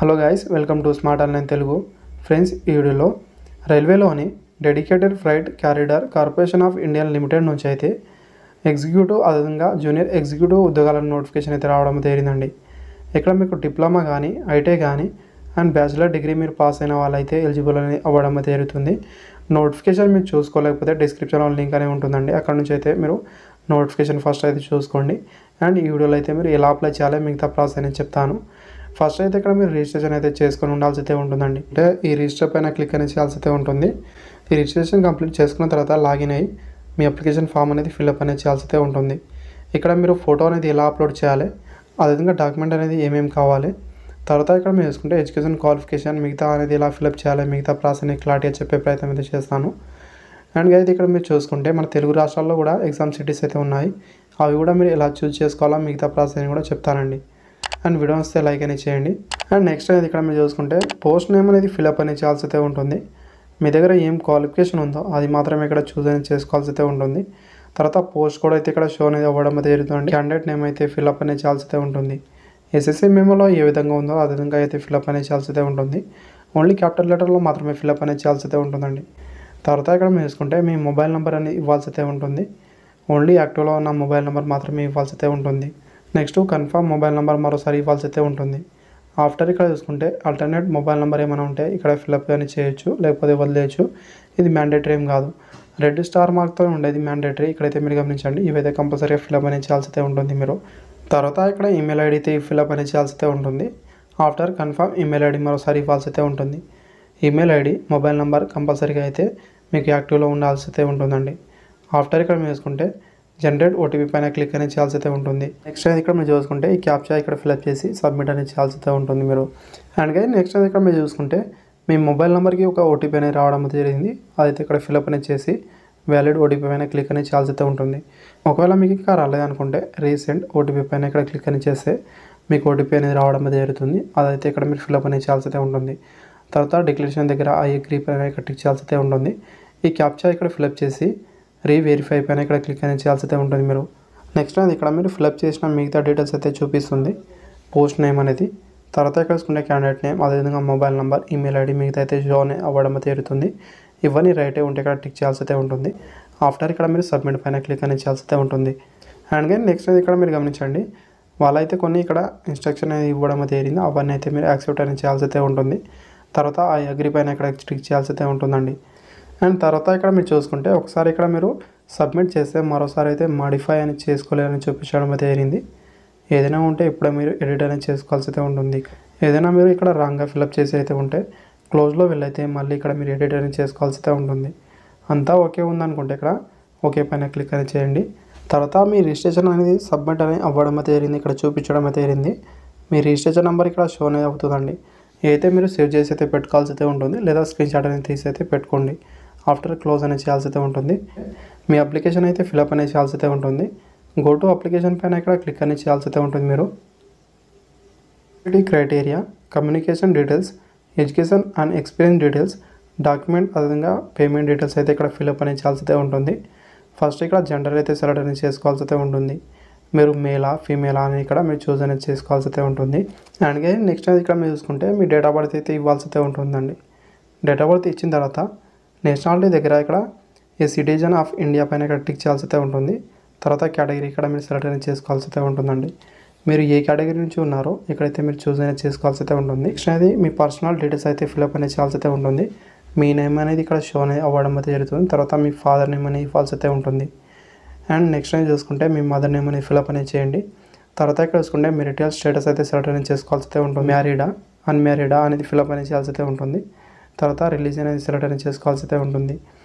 Hello guys, welcome to smart online Telugu. Friends, ఈ వీడియోలో రైల్వేలోని dedicated freight corridor corporation of India limited నుంచి అయితే ఎగ్జిక్యూటివ్ అదేవిధంగా జూనియర్ ఎగ్జిక్యూటివ్ ఉద్యోగాల నోటిఫికేషన్ అయితే రావడం జరిగిందండి. ఇక్కడ మీకు డిప్లొమా కానీ ఐటీ కానీ అండ్ బ్యాచిలర్ డిగ్రీ మీరు పాస్ అయిన వాళ్ళైతే ఎలిజిబుల్ అని అవ్వడం జరుగుతుంది. నోటిఫికేషన్ మీరు చూసుకోలేకపోతే డిస్క్రిప్షన్లో లింక్ అనేది ఉంటుందండి. అక్కడ నుంచి అయితే మీరు నోటిఫికేషన్ ఫస్ట్ అయితే చూసుకోండి. అండ్ ఈ వీడియోలో అయితే మీరు ఎలా అప్లై చేయాలో మిగతా ప్రాసెస్ అనేది చెప్తాను. ఫస్ట్ అయితే ఇక్కడ మీరు రిజిస్ట్రేషన్ అయితే చేసుకొని ఉండాల్సి అయితే ఉంటుందండి. అంటే ఈ రిజిస్టర్ పైన క్లిక్ అనేది చేయాల్సి అయితే ఉంటుంది. ఈ రిజిస్ట్రేషన్ కంప్లీట్ చేసుకున్న తర్వాత లాగిన్ అయ్యి మీ అప్లికేషన్ ఫామ్ అనేది ఫిల్అప్ అనేది చేయాల్సి అయితే ఉంటుంది. ఇక్కడ మీరు ఫోటో అనేది ఎలా అప్లోడ్ చేయాలి, అదేవిధంగా డాక్యుమెంట్ అనేది ఏమేమి కావాలి, తర్వాత ఇక్కడ మీరు చూసుకుంటే ఎడ్యుకేషన్ క్వాలిఫికేషన్ మిగతా అనేది ఎలా ఫిల్అప్ చేయాలి, మిగతా ప్రాసెస్ అనేది క్లారిటీగా చెప్పే ప్రయత్నం అయితే చేస్తాను. అండ్ అయితే ఇక్కడ మీరు చూసుకుంటే మన తెలుగు రాష్ట్రాల్లో కూడా ఎగ్జామ్ సిటీస్ అయితే ఉన్నాయి. అవి కూడా మీరు ఎలా చూస్ చేసుకోవాలో మిగతా ప్రాసెస్ అని కూడా చెప్తానండి. అండ్ వీడియో వస్తే లైక్ అనేది చేయండి. అండ్ నెక్స్ట్ అనేది ఇక్కడ మీరు చూసుకుంటే పోస్ట్ నేమ్ అనేది ఫిల్అప్ అనేది చేయాల్సి అయితే ఉంటుంది. మీ దగ్గర ఏం క్వాలిఫికేషన్ ఉందో అది మాత్రమే ఇక్కడ చూస్ అనేది చేసుకోవాల్సి అయితే ఉంటుంది. తర్వాత పోస్ట్ కూడా అయితే ఇక్కడ షో అనేది అవ్వడం అయితే జరుగుతుంది. క్యాండిడేట్ నేమ్ అయితే ఫిల్అప్ అనేది చేయాల్సి అయితే ఉంటుంది. ఎస్ఎస్సి మెమోలో ఏ విధంగా ఉందో ఆ విధంగా అయితే ఫిల్అప్ అనేది చేయాల్సి అయితే ఉంటుంది. ఓన్లీ క్యాపిటల్ లెటర్లో మాత్రమే ఫిల్అప్ అనేది చేయాల్సి అయితే ఉంటుందండి. తర్వాత ఇక్కడ మీరు చూసుకుంటే మీ మొబైల్ నెంబర్ అనేది ఇవ్వాల్సి అయితే ఉంటుంది. ఓన్లీ యాక్టివ్లో ఉన్న మొబైల్ నెంబర్ మాత్రమే ఇవ్వాల్సి అయితే ఉంటుంది. నెక్స్ట్ కన్ఫర్మ్ మొబైల్ నెంబర్ మరోసారి ఇవ్వాల్సి అయితే ఉంటుంది. ఆఫ్టర్ ఇక్కడ చూసుకుంటే ఆల్టర్నేట్ మొబైల్ నెంబర్ ఏమైనా ఉంటే ఇక్కడ ఫిల్అప్ కానీ చేయొచ్చు, లేకపోతే వదిలేయచ్చు. ఇది మ్యాండేటరీ ఏం కాదు. రెడ్ స్టార్ మార్క్తో ఉండేది మ్యాండేటరీ. ఇక్కడైతే మీరు గమనించండి, ఇవైతే కంపల్సరీగా ఫిల్అప్ అనేది చేయాల్సి అయితే ఉంటుంది. మీరు తర్వాత ఇక్కడ ఈమెయిల్ ఐడి అయితే ఫిల్అప్ అనేది చేయాల్సి అయితే ఉంటుంది. ఆఫ్టర్ కన్ఫర్మ్ ఈమెయిల్ ఐడి మరోసారి ఇవ్వాల్సి అయితే ఉంటుంది. ఈమెయిల్ ఐడి మొబైల్ నెంబర్ కంపల్సరీగా అయితే మీకు యాక్టివ్లో ఉండాల్సి అయితే ఉంటుందండి. ఆఫ్టర్ ఇక్కడ మీరు చూసుకుంటే జనరేట్ ఓటీపీ పైన క్లిక్ అనేది చేయాల్సి అయితే ఉంటుంది. నెక్స్ట్ అయితే ఇక్కడ మీరు చూసుకుంటే ఈ క్యాప్చా ఇక్కడ ఫిల్అప్ చేసి సబ్మిట్ అనేది చేయాల్సి అయితే ఉంటుంది మీరు. అండ్ నెక్స్ట్ అయితే ఇక్కడ మీరు చూసుకుంటే మీ మొబైల్ నెంబర్కి ఒక ఓటీపీ అనేది రావడం జరిగింది. అదైతే ఇక్కడ ఫిల్అప్ అనేది చేసి వ్యాలిడ్ ఓటీపీ పైన క్లిక్ అనేది చేయాల్సి అయితే ఉంటుంది. ఒకవేళ మీకు ఇంకా రాలేదనుకుంటే రీసెంట్ ఓటీపీ పైన ఇక్కడ క్లిక్ అనేది చేస్తే మీకు ఓటీపీ అనేది రావడం జరుగుతుంది. అదైతే ఇక్కడ మీరు ఫిల్అప్ అనేది చేయాల్సి అయితే ఉంటుంది. తర్వాత డిక్లరేషన్ దగ్గర ఐ అగ్రీ పైన ఇక్కడ టిక్ చేయాల్సి అయితే ఉంటుంది. ఈ క్యాప్చా ఇక్కడ ఫిల్అప్ చేసి రీవెరిఫై పైన ఇక్కడ క్లిక్ అనేది చేయాల్సి అయితే ఉంటుంది మీరు. నెక్స్ట్ అనేది ఇక్కడ మీరు ఫిల్అప్ చేసిన మిగతా డీటెయిల్స్ అయితే చూపిస్తుంది. పోస్ట్ నేమ్ అనేది, తర్వాత ఇక్కడ చూసుకుంటే క్యాండిడేట్ నేమ్, అదేవిధంగా మొబైల్ నెంబర్, ఈమెయిల్ ఐడి మిగతా అయితే షో అవ్వడం జరుగుతుంది. ఇవన్నీ రైటే ఉంటే ఇక్కడ టిక్ చేయాల్సి అయితే ఉంటుంది. ఆఫ్టర్ ఇక్కడ మీరు సబ్మిట్ పైన క్లిక్ అనేది చేయాల్సి అయితే ఉంటుంది. అండ్ నెక్స్ట్ ఇక్కడ మీరు గమనించండి, వాళ్ళైతే కొన్ని ఇక్కడ ఇన్స్ట్రక్షన్ అనేది ఇవ్వడం జరిగింది. అవన్నీ అయితే మీరు యాక్సెప్ట్ అనేది చేయాల్సి అయితే ఉంటుంది. తర్వాత ఆ అగ్రీ పైన ఇక్కడ టిక్ చేయాల్సి అయితే ఉంటుందండి. అండ్ తర్వాత ఇక్కడ మీరు చూసుకుంటే ఒకసారి ఇక్కడ మీరు సబ్మిట్ చేస్తే మరోసారి అయితే మాడిఫై అని చేసుకోలేదని చూపించడం అయితే జరిగింది. ఏదైనా ఉంటే ఇప్పుడు మీరు ఎడిట్ అనేది చేసుకోవాల్సి అయితే ఉంటుంది. ఏదైనా మీరు ఇక్కడ రాంగ్గా ఫిల్అప్ చేసి అయితే ఉంటే క్లోజ్లో వెళ్ళైతే మళ్ళీ ఇక్కడ మీరు ఎడిట్ అనేది చేసుకోవాల్సి అయితే ఉంటుంది. అంతా ఓకే ఉందనుకుంటే ఇక్కడ ఓకే పైన క్లిక్ అనేది చేయండి. తర్వాత మీ రిజిస్ట్రేషన్ అనేది సబ్మిట్ అనేది అవ్వడం అయితే జరిగింది. ఇక్కడ చూపించడం అయితే జరిగింది. మీ రిజిస్ట్రేషన్ నెంబర్ ఇక్కడ షో అనేది అవుతుందండి. అయితే మీరు సేవ్ చేసి అయితే పెట్టుకోవాల్సి అయితే ఉంటుంది, లేదా స్క్రీన్ షాట్ అనేది తీసి అయితే పెట్టుకోండి. ఆఫ్టర్ క్లోజ్ అనేది చేయాల్సి అయితే ఉంటుంది. మీ అప్లికేషన్ అయితే ఫిల్అప్ అనేది చేయాల్సి అయితే ఉంటుంది. గో టు అప్లికేషన్ పైన ఇక్కడ క్లిక్ అనేది చేయాల్సి అయితే ఉంటుంది. మీరు criteria, communication details, education and experience details, document, అదేవిధంగా పేమెంట్ డీటెయిల్స్ అయితే ఇక్కడ ఫిల్అప్ అనేది చేయాల్సి అయితే ఉంటుంది. ఫస్ట్ ఇక్కడ జెండర్ అయితే సెలెక్ట్ అనేది చేసుకోవాల్సి అయితే ఉంటుంది. మీరు మేలా ఫీమేలా అని ఇక్కడ మీరు చూస్ అనేది చేసుకోవాల్సి అయితే ఉంటుంది. అండ్ నెక్స్ట్ అది ఇక్కడ మీరు చూసుకుంటే మీ డేట్ ఆఫ్ బర్త్ అయితే ఇవ్వాల్సి అయితే ఉంటుందండి. డేట్ ఆఫ్ బర్త్ ఇచ్చిన తర్వాత నేషనాలిటీ దగ్గర ఇక్కడ ఏ సిటిజన్ ఆఫ్ ఇండియా పైన ఇక్కడ టిక్ చేయాల్సి అయితే ఉంటుంది. తర్వాత కేటగిరీ ఇక్కడ మీరు సెలెక్ట్ అనేది చేసుకోవాల్సి అయితే ఉంటుందండి. మీరు ఏ కేటగిరీ నుంచి ఉన్నారో ఇక్కడైతే మీరు చూస్ అనేది చేసుకోవాల్సి అయితే ఉంటుంది. నెక్స్ట్ అనేది మీ పర్సనల్ డీటెయిల్స్ అయితే ఫిల్అప్ అనేది చేయాల్సి అయితే ఉంటుంది. మీ నేమ్ అనేది ఇక్కడ షో అనేది అవ్వడం అయితే జరుగుతుంది. తర్వాత మీ ఫాదర్ నేమ్ అనేది ఇవ్వాల్సి అయితే ఉంటుంది. అండ్ నెక్స్ట్ అనేది చూసుకుంటే మీ మదర్ నేమ్ అనేది ఫిల్అప్ అనేది చేయండి. తర్వాత ఇక్కడ చూసుకుంటే మెరిటల్ స్టేటస్ అయితే సెలెక్ట్ అనేది చేసుకోవాల్సి అయితే ఉంటుంది. మ్యారీడా అన్మ్యారీడా అనేది ఫిల్అప్ అనేది చేయాల్సి అయితే ఉంటుంది. తర్వాత రిలీజియన్ అనేది సెలెక్ట్ అనేది చేసుకోవాల్సి అయితే ఉంటుంది.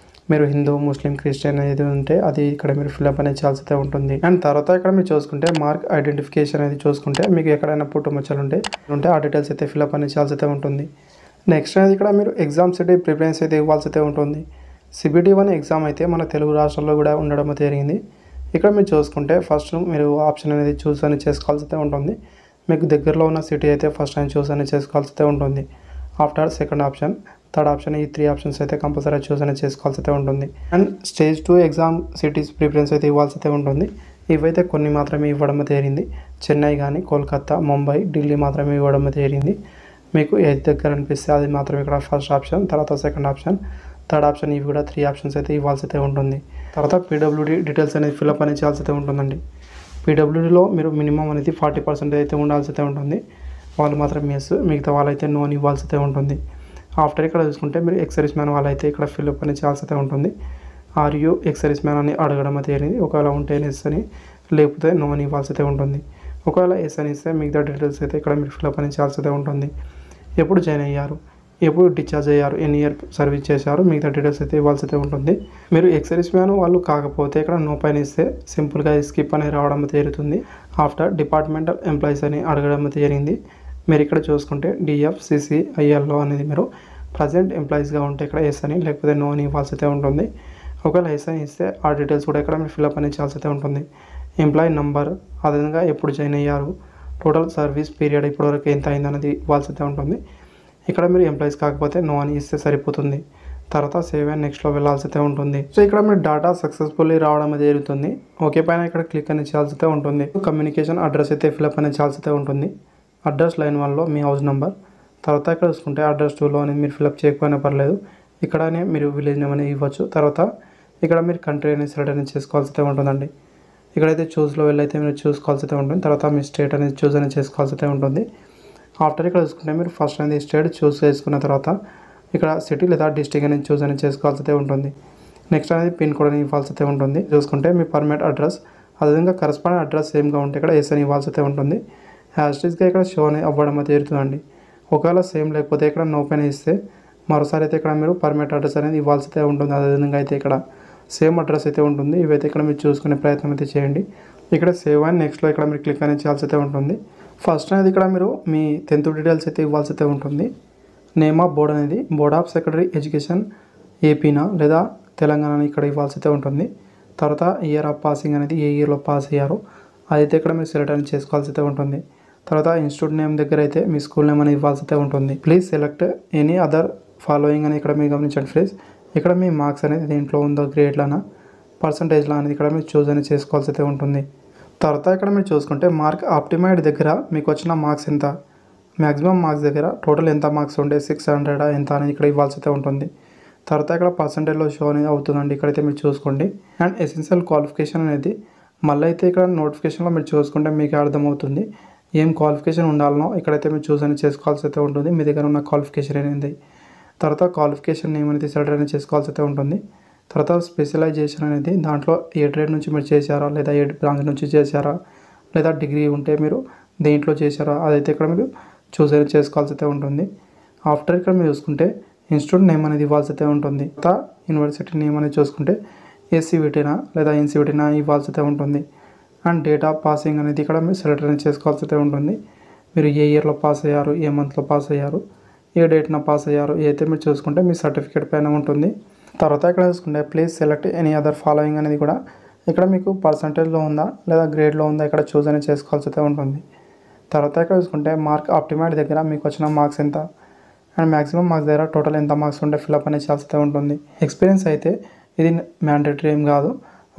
మీరు హిందూ, ముస్లిం, క్రిస్టియన్ అనేది ఉంటే అది ఇక్కడ మీరు ఫిల్అప్ అనేది చేయాల్సి అయితే ఉంటుంది. అండ్ తర్వాత ఇక్కడ మీరు చూసుకుంటే మార్క్ ఐడెంటిఫికేషన్ అనేది చూసుకుంటే మీకు ఎక్కడైనా పుట్టుమచ్చలు ఉంటే ఆ డీటెయిల్స్ అయితే ఫిల్అప్ అనేది చేయాల్సి అయితే ఉంటుంది. నెక్స్ట్ అనేది ఇక్కడ మీరు ఎగ్జామ్ సిటీ ప్రిఫరెన్స్ అయితే ఇవ్వాల్సి అయితే ఉంటుంది. CBT1 ఎగ్జామ్ అయితే మన తెలుగు రాష్ట్రాల్లో కూడా ఉండడం జరిగింది. ఇక్కడ మీరు చూసుకుంటే ఫస్ట్ మీరు ఆప్షన్ అనేది చూస్ అనేది చేసుకోవాల్సి అయితే ఉంటుంది. మీకు దగ్గరలో ఉన్న సిటీ అయితే ఫస్ట్ టైం చూస్ అనేది చేసుకోవాల్సి అయితే ఉంటుంది. After second option, third option, ఈ 3 ఆప్షన్స్ అయితే కంపల్సరీ చూస్ అనేది చేసుకోవాల్సి అయితే ఉంటుంది. And stage 2 exam cities preference అయితే ఇవ్వాల్సి అయితే ఉంటుంది. ఇవైతే కొన్ని మాత్రమే ఇవ్వడం జరిగింది. చెన్నై కానీ, కోల్కతా, ముంబై, ఢిల్లీ మాత్రమే ఇవ్వడం జరిగింది. మీకు ఏది దగ్గర అనిపిస్తే అది మాత్రం ఇక్కడ ఫస్ట్ ఆప్షన్, తర్వాత సెకండ్ ఆప్షన్, థర్డ్ ఆప్షన్, ఇవి కూడా 3 ఆప్షన్స్ అయితే ఇవ్వాల్సి అయితే ఉంటుంది. తర్వాత పీడబ్ల్యూడీ డీటెయిల్స్ అనేది ఫిల్అప్ అనేది చేయాల్సి అయితే ఉంటుందండి. పీడబ్ల్యూడీలో మీరు మినిమం అనేది 40% అయితే ఉండాల్సి అయితే ఉంటుంది. వాళ్ళు మాత్రం ఎస్, మిగతా వాళ్ళైతే నో అని ఇవ్వాల్సి అయితే ఉంటుంది. ఆఫ్టర్ ఇక్కడ చూసుకుంటే మీరు ఎక్సర్వీస్ మ్యాన్ వాళ్ళైతే ఇక్కడ ఫిల్అప్ అనేది చేయాల్సి అయితే ఉంటుంది. ఆర్ యూ ఎక్సర్వీస్ మ్యాన్ అని అడగడం అయితే జరిగింది. ఒకవేళ ఉంటే ఎస్ అని, లేకపోతే నో అని ఇవ్వాల్సి అయితే ఉంటుంది. ఒకవేళ ఎస్ అని ఇస్తే మిగతా డీటెయిల్స్ అయితే ఇక్కడ మీరు ఫిల్అప్ అనేది చేయాల్సి అయితే ఉంటుంది. ఎప్పుడు జాయిన్ అయ్యారు, ఎప్పుడు డిశ్చార్జ్ అయ్యారు, ఎన్ని ఇయర్ సర్వీస్ చేశారు, మిగతా డీటెయిల్స్ అయితే ఇవ్వాల్సి అయితే ఉంటుంది. మీరు ఎక్సర్వీస్ మ్యాన్ వాళ్ళు కాకపోతే ఇక్కడ నో పైన ఇస్తే సింపుల్గా స్కిప్ అనేది రావడం అయితే జరుగుతుంది. ఆఫ్టర్ డిపార్ట్మెంటల్ ఎంప్లాయీస్ అని అడగడం అయితే జరిగింది. మీరు ఇక్కడ చూసుకుంటే DFCCILలో అనేది మీరు ప్రజెంట్ ఎంప్లాయీస్గా ఉంటే ఇక్కడ ఎస్ అని, లేకపోతే నో అని ఇవ్వాల్సి అయితే ఉంటుంది. ఒకవేళ ఎస్ అని ఇస్తే ఆ డీటెయిల్స్ కూడా ఇక్కడ మీరు ఫిల్అప్ అనేది చేయాల్సి అయితే ఉంటుంది. ఎంప్లాయీ నంబర్, అదేవిధంగా ఎప్పుడు జాయిన్ అయ్యారు, టోటల్ సర్వీస్ పీరియడ్ ఇప్పటివరకు ఎంత అయింది అనేది ఇవ్వాల్సి అయితే ఉంటుంది. ఇక్కడ మీరు ఎంప్లాయీస్ కాకపోతే నో అని ఇస్తే సరిపోతుంది. తర్వాత సేవ్ అండ్ నెక్స్ట్లో వెళ్ళాల్సి అయితే ఉంటుంది. సో ఇక్కడ మీరు డేటా సక్సెస్ఫుల్లీ రావడం అనేది జరుగుతుంది. ఓకే పైన ఇక్కడ క్లిక్ అనేది చేయాల్సి అయితే ఉంటుంది. కమ్యూనికేషన్ అడ్రస్ అయితే ఫిల్అప్ అనేది చేయాల్సి అయితే ఉంటుంది. అడ్రస్ లైన్ 1లో మీ హౌస్ నెంబర్, తర్వాత ఇక్కడ చూసుకుంటే అడ్రస్ 2లో అనేది మీరు ఫిల్అప్ చేయకపోయినా పర్లేదు, ఇక్కడనే మీరు విలేజ్ నేమ్ అనేది ఇవ్వచ్చు. తర్వాత ఇక్కడ మీరు కంట్రీ అనేది సెలెక్ట్ అనేది చేసుకోవాల్సి అయితే ఉంటుందండి. ఇక్కడైతే చూస్లో వెళ్ళైతే మీరు చూసుకోవాల్సి అయితే ఉంటుంది. తర్వాత మీ స్టేట్ అనేది చూస్ అనేది చేసుకోవాల్సి అయితే ఉంటుంది. ఆఫ్టర్ ఇక్కడ చూసుకుంటే మీరు ఫస్ట్ అనేది స్టేట్ చూస్ చేసుకున్న తర్వాత ఇక్కడ సిటీ లేదా డిస్ట్రిక్ట్ అనేది చూస్ అనేది చేసుకోవాల్సి అయితే ఉంటుంది. నెక్స్ట్ అనేది పిన్ కోడ్ అనేది ఇవ్వాల్సి అయితే ఉంటుంది. చూసుకుంటే మీ పర్మనెంట్ అడ్రస్, అదేవిధంగా కరస్పాండింగ్ అడ్రస్ సేమ్గా ఉంటే ఇక్కడ ఎస్ అని ఇవ్వాల్సి అయితే ఉంటుంది. హ్యాష్ట్యాగ్గా ఇక్కడ షో అనేది అవ్వడం అయితే జరుగుతుందండి. ఒకవేళ సేమ్ లేకపోతే ఇక్కడ నో పైన ఇస్తే మరోసారి అయితే ఇక్కడ మీరు పర్మనెంట్ అడ్రస్ అనేది ఇవ్వాల్సి అయితే ఉంటుంది. అదేవిధంగా అయితే ఇక్కడ సేమ్ అడ్రస్ అయితే ఉంటుంది. ఇవైతే ఇక్కడ మీరు చూసుకునే ప్రయత్నం అయితే చేయండి. ఇక్కడ సేవ్ అండ్ నెక్స్ట్లో ఇక్కడ మీరు క్లిక్ అనేది చేయాల్సి అయితే ఉంటుంది. ఫస్ట్ అనేది ఇక్కడ మీరు మీ 10th డీటెయిల్స్ అయితే ఇవ్వాల్సి అయితే ఉంటుంది. నేమ్ ఆఫ్ బోర్డ్ అనేది బోర్డ్ ఆఫ్ సెకండరీ ఎడ్యుకేషన్ ఏపీనా లేదా తెలంగాణ ఇక్కడ ఇవ్వాల్సి అయితే ఉంటుంది. తర్వాత ఇయర్ ఆఫ్ పాసింగ్ అనేది ఏ ఇయర్లో పాస్ అయ్యారో అదైతే ఇక్కడ మీరు సెలెక్ట్ అనేది చేసుకోవాల్సి అయితే ఉంటుంది. తర్వాత ఇన్స్టిట్యూట్ నేమ్ దగ్గర అయితే మీ స్కూల్ నేమ్ అనేది ఇవ్వాల్సి అయితే ఉంటుంది. Please select any other following అని ఇక్కడ మీరు గమనించండి ఫ్రెండ్స్. ఇక్కడ మీ మార్క్స్ అనేది దేంట్లో ఉందో గ్రేడ్లోనా పర్సంటేజ్లో అనేది ఇక్కడ మీరు చూస్ అనేది చేసుకోవాల్సి అయితే ఉంటుంది. తర్వాత ఇక్కడ మీరు చూసుకుంటే మార్క్ ఆప్టిమైడ్ దగ్గర మీకు వచ్చిన మార్క్స్ ఎంత, మ్యాక్సిమం మార్క్స్ దగ్గర టోటల్ ఎంత మార్క్స్ ఉండే 600 ఎంత అనేది ఇక్కడ ఇవ్వాల్సి అయితే ఉంటుంది. తర్వాత ఇక్కడ పర్సంటేజ్లో షో అనేది అవుతుందండి. ఇక్కడైతే మీరు చూసుకోండి. అండ్ ఎసెన్షియల్ క్వాలిఫికేషన్ అనేది మళ్ళీ అయితే ఇక్కడ నోటిఫికేషన్లో మీరు చూసుకుంటే మీకు అర్థమవుతుంది ఏం క్వాలిఫికేషన్ ఉండాలనో ఇక్కడైతే మీరు చూస్ అనేది చేసుకోవాల్సి అయితే ఉంటుంది. మీ దగ్గర ఉన్న క్వాలిఫికేషన్ అనేది, తర్వాత క్వాలిఫికేషన్ నేమ్ అనేది సెలెక్ట్ అనేది చేసుకోవాల్సి అయితే ఉంటుంది. తర్వాత స్పెషలైజేషన్ అనేది దాంట్లో ఏ ట్రేడ్ నుంచి మీరు చేశారా, లేదా ఏ బ్రాంచ్ నుంచి చేశారా, లేదా డిగ్రీ ఉంటే మీరు దేంట్లో చేశారా అదైతే ఇక్కడ మీరు చూస్ అనేది చేసుకోవాల్సి అయితే ఉంటుంది. ఆఫ్టర్ ఇక్కడ మీరు చూసుకుంటే ఇన్స్టిట్యూట్ నేమ్ అనేది ఇవ్వాల్సి అయితే ఉంటుంది. తర్వాత యూనివర్సిటీ నేమ్ అనేది చూసుకుంటే SCVTనా లేదా NCVTనా ఇవ్వాల్సి అయితే ఉంటుంది. అండ్ డేట్ ఆఫ్ పాసింగ్ అనేది ఇక్కడ మీరు సెలెక్ట్ అనేది చేసుకోవాల్సి అయితే ఉంటుంది. మీరు ఏ ఇయర్లో పాస్ అయ్యారు, ఏ మంత్లో పాస్ అయ్యారు, ఏ డేట్న పాస్ అయ్యారు అయితే మీరు చూసుకుంటే మీ సర్టిఫికేట్ పైన ఉంటుంది. తర్వాత ఇక్కడ చూసుకుంటే please select any other following అనేది కూడా ఇక్కడ మీకు పర్సంటేజ్లో ఉందా లేదా గ్రేడ్లో ఉందా ఇక్కడ చూస్ అనేది చేసుకోవాల్సి అయితే ఉంటుంది. తర్వాత ఇక్కడ చూసుకుంటే మార్క్ ఆప్టిమైడ్ దగ్గర మీకు వచ్చిన మార్క్స్ ఎంత అండ్ మ్యాక్సిమం మార్క్స్ దగ్గర టోటల్ ఎంత మార్క్స్ ఉంటే ఫిల్అప్ అనేది చేయాల్సి అయితే ఉంటుంది. ఎక్స్పీరియన్స్ అయితే ఇది మ్యాండేటరీ ఏం కాదు,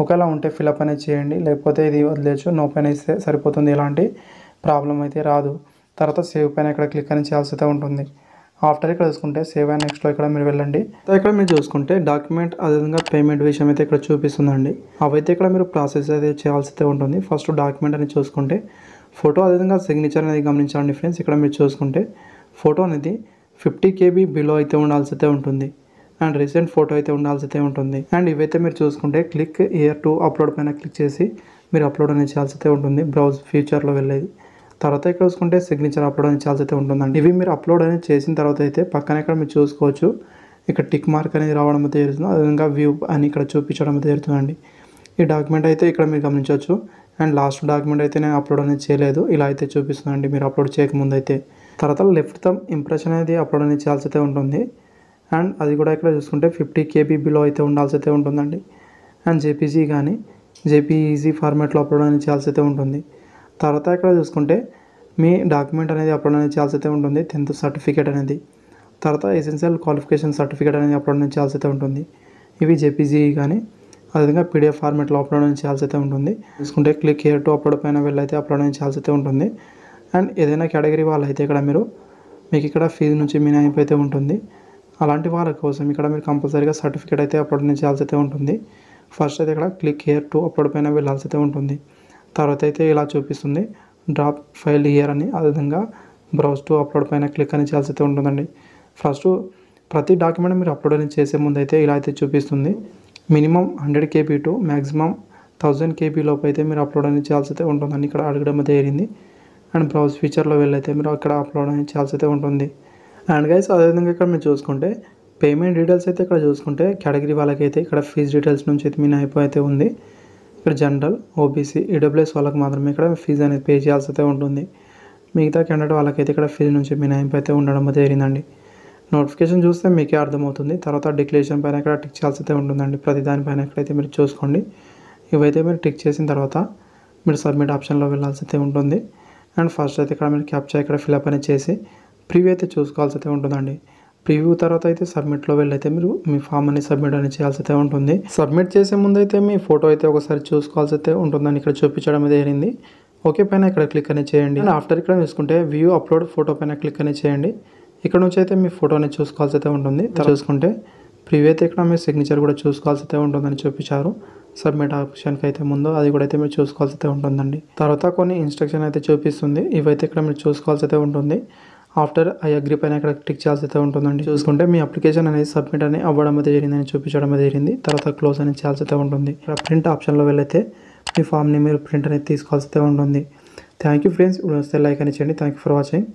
ఒకవేళ ఉంటే ఫిల్అప్ అనేది చేయండి, లేకపోతే ఇది వదిలేచ్చు, నో పైన ఇస్తే సరిపోతుంది, ఎలాంటి ప్రాబ్లం అయితే రాదు. తర్వాత సేవ్ పైన ఇక్కడ క్లిక్ అనేది చేయాల్సి అయితే ఉంటుంది. ఆఫ్టర్ ఇక్కడ చూసుకుంటే సేవ్ అండ్ నెక్స్ట్లో ఇక్కడ మీరు వెళ్ళండి. ఇక్కడ మీరు చూసుకుంటే డాక్యుమెంట్ అదేవిధంగా పేమెంట్ విషయం అయితే ఇక్కడ చూపిస్తుందండి. అవైతే ఇక్కడ మీరు ప్రాసెస్ అయితే చేయాల్సి అయితే ఉంటుంది. ఫస్ట్ డాక్యుమెంట్ అనేది చూసుకుంటే ఫోటో అదేవిధంగా సిగ్నేచర్ అనేది గమనించండి ఫ్రెండ్స్. ఇక్కడ మీరు చూసుకుంటే ఫోటో అనేది 50 KB బిలో అయితే ఉండాల్సి అయితే ఉంటుంది. అండ్ రీసెంట్ ఫోటో అయితే ఉండాల్సి అయితే ఉంటుంది. అండ్ ఇవైతే మీరు చూసుకుంటే క్లిక్ హియర్ టు అప్లోడ్ పైన క్లిక్ చేసి మీరు అప్లోడ్ అనేది చేయాల్సి అయితే ఉంటుంది. బ్రౌజ్ ఫ్యూచర్లో వెళ్ళేది. తర్వాత ఇక్కడ చూసుకుంటే సిగ్నేచర్ అప్లోడ్ అనేది చేయాల్సి అయితే ఉంటుందండి. ఇవి మీరు అప్లోడ్ అనేది చేసిన తర్వాత అయితే పక్కన ఇక్కడ మీరు చూసుకోవచ్చు ఇక్కడ టిక్ మార్క్ అనేది రావడం అయితే జరుగుతుంది. అదేవిధంగా వ్యూ అని ఇక్కడ చూపించడం అయితే జరుగుతుందండి. ఈ డాక్యుమెంట్ అయితే ఇక్కడ మీరు గమనించవచ్చు. అండ్ లాస్ట్ డాక్యుమెంట్ అయితే నేను అప్లోడ్ అనేది చేయలేదు, ఇలా అయితే చూపిస్తుందండి మీరు అప్లోడ్ చేయకముందు అయితే. తర్వాత లెఫ్ట్ థంబ్ ఇంప్రెషన్ అనేది అప్లోడ్ అనేది చేయాల్సి అయితే ఉంటుంది. అండ్ అది కూడా ఇక్కడ చూసుకుంటే 50 KB బిలో అయితే ఉండాల్సి అయితే ఉంటుందండి. అండ్ JPG కానీ JPEG ఫార్మాట్లో అప్లోడ్ అనేది చేయాల్సి అయితే ఉంటుంది. తర్వాత ఇక్కడ చూసుకుంటే మీ డాక్యుమెంట్ అనేది అప్లోడ్ అనేది చేయాల్సి అయితే ఉంటుంది. 10th సర్టిఫికేట్ అనేది, తర్వాత ఎసెన్షియల్ క్వాలిఫికేషన్ సర్టిఫికేట్ అనేది అప్లోడ్ అనేది చేయాల్సి అయితే ఉంటుంది. ఇవి JPG కానీ అదేవిధంగా PDF ఫార్మాట్లో అప్లోడ్ అనేది చేయాల్సి అయితే ఉంటుంది. చూసుకుంటే క్లిక్ హియర్ టు అప్లోడ్ పైన వెళ్ళైతే అప్లోడ్ అనేది చేయాల్సి అయితే ఉంటుంది. అండ్ ఏదైనా కేటగిరీ వాళ్ళు అయితే ఇక్కడ మీరు మీకు ఇక్కడ ఫీజు నుంచి మినహాయింపు అయితే ఉంటుంది. అలాంటి వాళ్ళ కోసం ఇక్కడ మీరు కంపల్సరీగా సర్టిఫికేట్ అయితే అప్లోడ్ చేయాల్సి అయితే ఉంటుంది. ఫస్ట్ అయితే ఇక్కడ క్లిక్ హియర్ టు అప్లోడ్ పైన వెళ్ళాల్సి అయితే ఉంటుంది. తర్వాత అయితే ఇలా చూపిస్తుంది డ్రాప్ ఫైల్ హియర్ అని, అదేవిధంగా బ్రౌజ్ టు అప్లోడ్ పైన క్లిక్ అని చేయాల్సి అయితే ఉంటుందండి. ఫస్ట్ ప్రతి డాక్యుమెంట్ మీరు అప్లోడ్ అని చేసే ముందు అయితే ఇలా అయితే చూపిస్తుంది. Minimum 100 KB to maximum 1000 KB లోపు అయితే మీరు అప్లోడ్ అని చేయాల్సి అయితే ఉంటుందండి. ఇక్కడ అడగడం అయితే జరిగింది. అండ్ బ్రౌజ్ ఫీచర్లో వెళ్ళైతే మీరు అక్కడ అప్లోడ్ అని చేయాల్సి అయితే ఉంటుంది. అండ్ గైస్ అదేవిధంగా ఇక్కడ మీరు చూసుకుంటే పేమెంట్ డీటెయిల్స్ అయితే ఇక్కడ చూసుకుంటే కేటగిరీ వాళ్ళకైతే ఇక్కడ ఫీజు డీటెయిల్స్ నుంచి అయితే మినహాయింపు అయితే ఉంది. ఇక్కడ జనరల్, ఓబీసీ, ఈడబ్ల్యూఎస్ వాళ్ళకి మాత్రమే ఇక్కడ ఫీజు అనేది పే చేయాల్సి అయితే ఉంటుంది. మిగతా క్యాండిడేట్ వాళ్ళకైతే ఇక్కడ ఫీజు నుంచి మినహాయింపు అయితే ఉండడం అయితే జరిగిందండి. నోటిఫికేషన్ చూస్తే మీకే అర్థమవుతుంది. తర్వాత డిక్లరేషన్ పైన ఇక్కడ టిక్ చేయాల్సి అయితే ఉంటుందండి. ప్రతి దానిపైన ఎక్కడైతే మీరు చూసుకోండి. ఇవైతే మీరు టిక్ చేసిన తర్వాత మీరు సబ్మిట్ ఆప్షన్లో వెళ్ళాల్సి అయితే ఉంటుంది. అండ్ ఫస్ట్ అయితే ఇక్కడ మీరు క్యాప్చా ఇక్కడ ఫిల్అప్ అనేది చేసి ప్రివ్యూ అయితే చూసుకోవాల్సి అయితే ఉంటుందండి. ప్రివ్యూ తర్వాత అయితే సబ్మిట్లో వెళ్ళైతే మీరు మీ ఫామ్ అనేది సబ్మిట్ అనేది చేయాల్సి అయితే ఉంటుంది. సబ్మిట్ చేసే ముందు అయితే మీ ఫోటో అయితే ఒకసారి చూసుకోవాల్సి అయితే ఉంటుందని ఇక్కడ చూపించడం అయితే జరిగింది. ఓకే పైన ఇక్కడ క్లిక్ అనేది చేయండి. అండ్ ఆఫ్టర్ ఇక్కడ చూసుకుంటే వ్యూ అప్లోడ్ ఫోటో పైన క్లిక్ అనేది చేయండి. ఇక్కడ నుంచి అయితే మీ ఫోటోని చూసుకోవాల్సి అయితే ఉంటుంది. చూసుకుంటే ప్రివ్యూ అయితే ఇక్కడ మీ సిగ్నేచర్ కూడా చూసుకోవాల్సి అయితే ఉంటుందని చూపించారు. సబ్మిట్ ఆప్షన్కి అయితే ముందు అది కూడా అయితే మీరు చూసుకోవాల్సి అయితే ఉంటుందండి. తర్వాత కొన్ని ఇన్స్ట్రక్షన్ అయితే చూపిస్తుంది. ఇవైతే ఇక్కడ మీరు చూసుకోవాల్సి అయితే ఉంటుంది. ఆఫ్టర్ ఐ అగ్రీ పైన ఇక్కడ టిక్ చేయాల్సి అయితే ఉంటుందండి. చూసుకుంటే మీ అప్లికేషన్ అనేది సబ్మిట్ అని అవ్వడం అయితే జరిగిందని చూపించడం అయితే జరిగింది. తర్వాత క్లోజ్ అనేది చేయాల్సి అయితే ఉంటుంది. ఇక్కడ ప్రింట్ ఆప్షన్లో వెళ్ళైతే మీ ఫామ్ని మీరు ప్రింట్ అనేది తీసుకోవాల్సి అయితే ఉంటుంది. Thank you friends. ఇప్పుడు వస్తే లైక్ అని చేయండి. Thank you for watching.